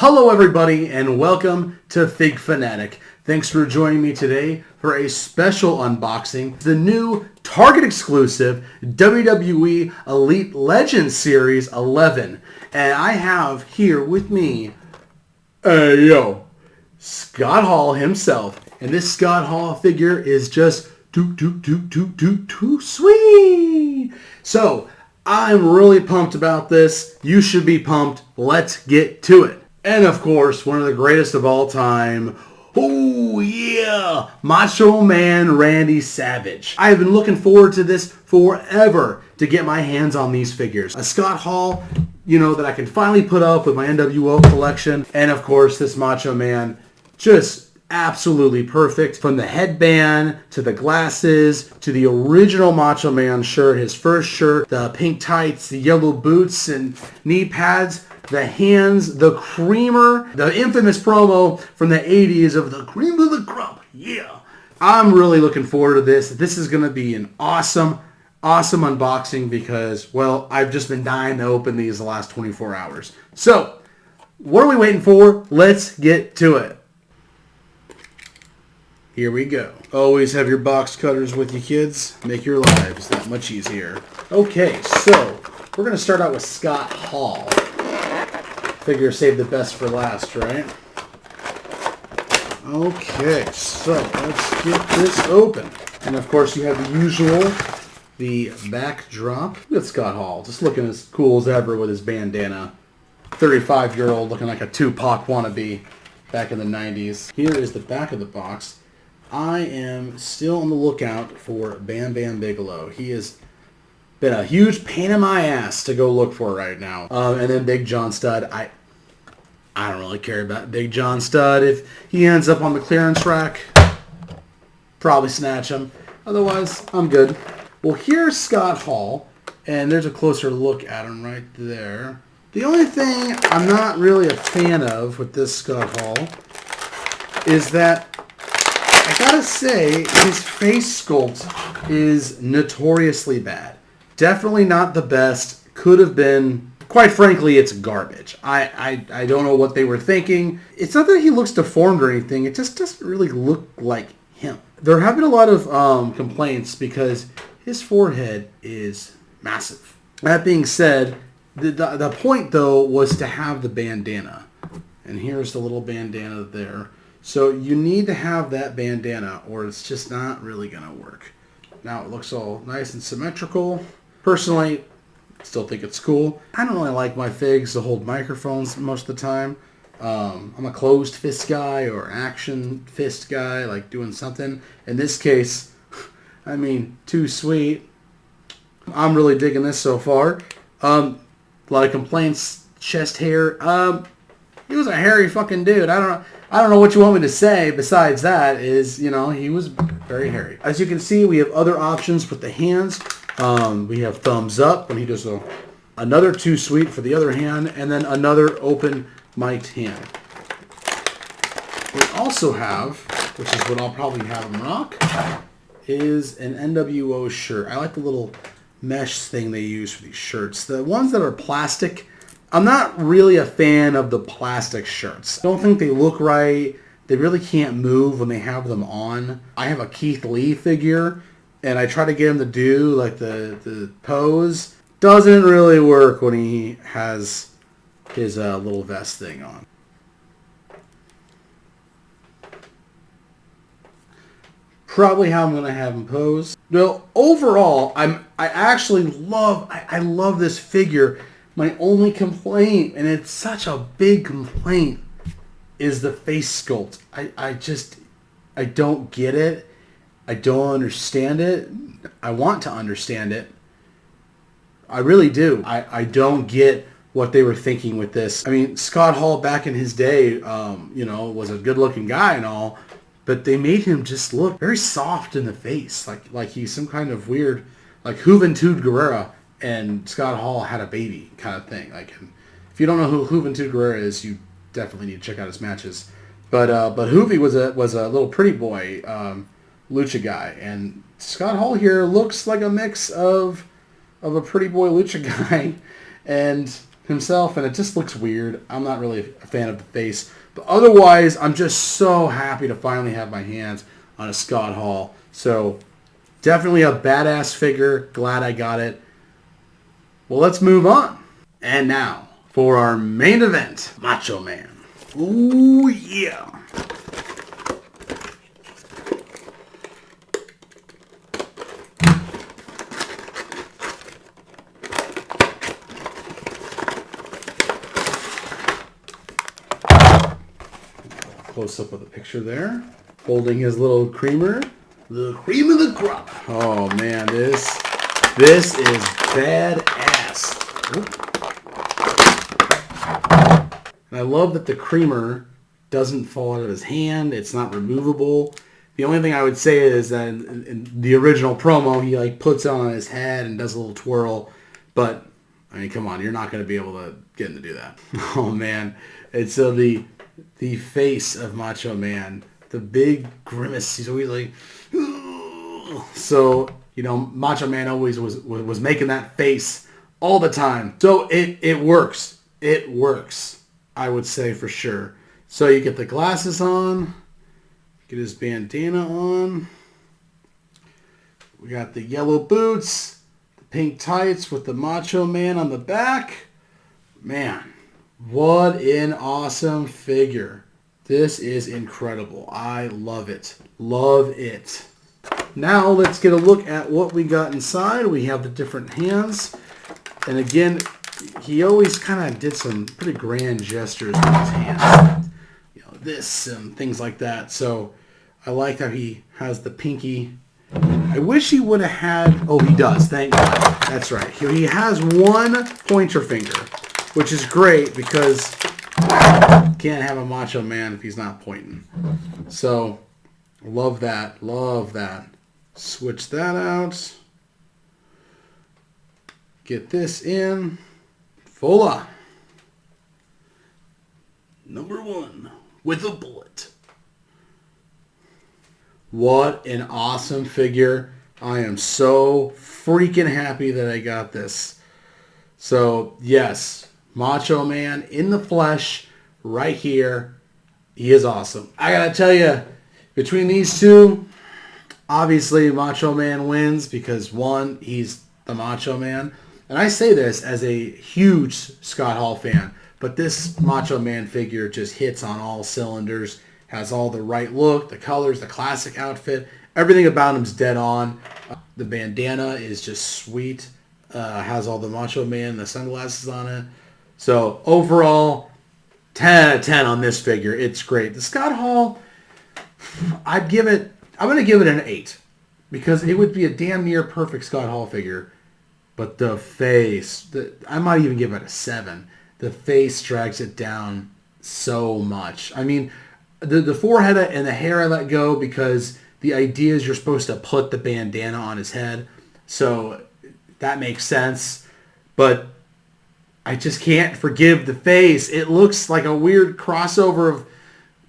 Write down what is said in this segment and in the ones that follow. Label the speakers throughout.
Speaker 1: Hello everybody and welcome to Fig Fanatic. Thanks for joining me today for a special unboxing, the new Target exclusive WWE Elite Legends Series 11. And I have here with me, Scott Hall himself. And this Scott Hall figure is just too sweet. So, I'm really pumped about this. You should be pumped. Let's get to it. And of course, one of the greatest of all time. Oh yeah! Macho Man Randy Savage. I have been looking forward to this forever to get my hands on these figures. A Scott Hall, that I can finally put up with my NWO collection. And of course, this Macho Man, just absolutely perfect. From the headband, to the glasses, to the original Macho Man shirt, his first shirt, the pink tights, the yellow boots and knee pads, the hands, the creamer, the infamous promo from the 80s of the cream of the crop. Yeah. I'm really looking forward to this. This is going to be an awesome unboxing because, well, I've just been dying to open these the last 24 hours. So, what are we waiting for? Let's get to it. Here we go. Always have your box cutters with you, kids. Make your lives that much easier. Okay, so we're going to start out with Scott Hall. Figure save the best for last, right? Okay, so let's get this open. And of course you have the usual, the backdrop. Look at Scott Hall, just looking as cool as ever with his bandana. 35-year-old looking like a Tupac wannabe back in the 90s. Here is the back of the box. I am still on the lookout for Bam Bam Bigelow. He has been a huge pain in my ass to go look for right now. And then Big John Studd. I don't really care about Big John Studd. If he ends up on the clearance rack, probably snatch him. Otherwise, I'm good. Well, here's Scott Hall, and there's a closer look at him right there. The only thing I'm not really a fan of with this Scott Hall is that I gotta say, his face sculpt is notoriously bad. Definitely not the best. Could have been. Quite frankly, it's garbage. I don't know what they were thinking. It's not that he looks deformed or anything. It just doesn't really look like him. There have been a lot of complaints because his forehead is massive. That being said, the point, though, was to have the bandana. And here's the little bandana there. So you need to have that bandana or it's just not really going to work. Now it looks all nice and symmetrical. Personally, still think it's cool. I don't really like my figs to hold microphones most of the time. I'm a closed fist guy or action fist guy, like doing something. In this case, I mean, too sweet. I'm really digging this so far. A lot of complaints, chest hair. He was a hairy fucking dude. I don't know what you want me to say besides that is, he was very hairy. As you can see, we have other options with the hands. We have thumbs up when he does another too sweet for the other hand, and then another open mic'd hand. We also have, which is what I'll probably have him rock, is an NWO shirt. I like the little mesh thing they use for these shirts. The ones that are plastic, I'm not really a fan of the plastic shirts. I don't think they look right. They really can't move when they have them on. I have a Keith Lee figure, and I try to get him to do like the pose. Doesn't really work when he has his little vest thing on. Probably how I'm going to have him pose. Well, overall, I actually love this figure. My only complaint, and it's such a big complaint, is the face sculpt. I don't get it. I don't understand it. I want to understand it. I really do. I don't get what they were thinking with this. I mean, Scott Hall back in his day, was a good-looking guy and all, but they made him just look very soft in the face, like he's some kind of weird, like Juventud Guerrera and Scott Hall had a baby kind of thing. Like, if you don't know who Juventud Guerrera is, you definitely need to check out his matches. But Juvi was a little pretty boy lucha guy, and Scott Hall here looks like a mix of a pretty boy lucha guy and himself, and it just looks weird. I'm not really a fan of the face. But otherwise, I'm just so happy to finally have my hands on a Scott Hall. So definitely a badass figure. Glad I got it. Well, let's move on. And now for our main event, Macho Man. Ooh, yeah. Close up of the picture there. Holding his little creamer. The cream of the crop. Oh man, this is badass. And I love that the creamer doesn't fall out of his hand. It's not removable. The only thing I would say is that in the original promo, he like puts it on his head and does a little twirl. But I mean, come on, you're not going to be able to get him to do that. Oh man, it's the face of Macho Man, the big grimace. He's always like, ooh. So Macho Man always was making that face all the time. So it works. It works. I would say for sure. So you get the glasses on, get his bandana on. We got the yellow boots, the pink tights with the Macho Man on the back. Man, what an awesome figure. This is incredible. I love it. Love it. Now let's get a look at what we got inside. We have the different hands. And again, he always kind of did some pretty grand gestures with his hands. This and things like that. So I like how he has the pinky. I wish he would have had... Oh, he does. Thank God. That's right. He has one pointer finger, which is great because you can't have a Macho Man if he's not pointing. So love that. Love that. Switch that out. Get this in. Voila. Number 1 with a bullet. What an awesome figure. I am so freaking happy that I got this. So, yes, Macho Man in the flesh right here. He is awesome. I gotta tell you, between these two, obviously Macho Man wins because, one, he's the Macho Man. And I say this as a huge Scott Hall fan, but this Macho Man figure just hits on all cylinders, has all the right look, the colors, the classic outfit. Everything about him's dead on. The bandana is just sweet. Has all the Macho Man, the sunglasses on it. So overall, 10 out of 10 on this figure. It's great. The Scott Hall, I'm going to give it an 8 because it would be a damn near perfect Scott Hall figure. But the face, I might even give it a 7. The face drags it down so much. I mean, the forehead and the hair I let go because the idea is you're supposed to put the bandana on his head. So that makes sense. But I just can't forgive the face. It looks like a weird crossover of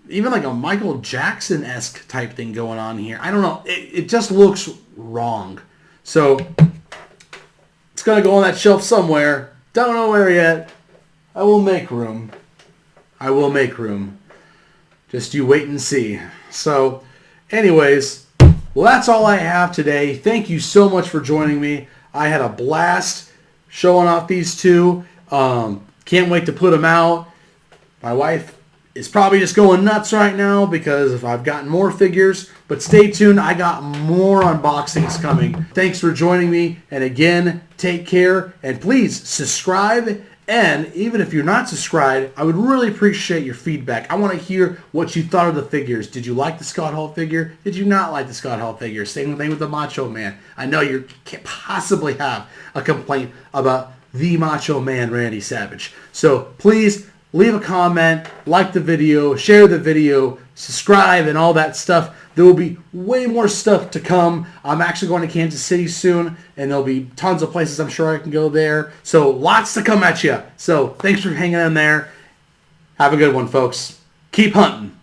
Speaker 1: even like a Michael Jackson-esque type thing going on here. I don't know. It just looks wrong. So it's going to go on that shelf somewhere. Don't know where yet. I will make room. I will make room. Just you wait and see. So, anyways, well, that's all I have today. Thank you so much for joining me. I had a blast showing off these two. Can't wait to put them out. My wife is probably just going nuts right now because I've gotten more figures. But stay tuned. I got more unboxings coming. Thanks for joining me. And again, take care. And please subscribe. And even if you're not subscribed, I would really appreciate your feedback. I want to hear what you thought of the figures. Did you like the Scott Hall figure? Did you not like the Scott Hall figure? Same thing with the Macho Man. I know you can't possibly have a complaint about the Macho Man, Randy Savage. So please leave a comment, like the video, share the video, subscribe, and all that stuff. There will be way more stuff to come. I'm actually going to Kansas City soon, and there'll be tons of places I'm sure I can go there. So lots to come at you. So thanks for hanging in there. Have a good one, folks. Keep hunting.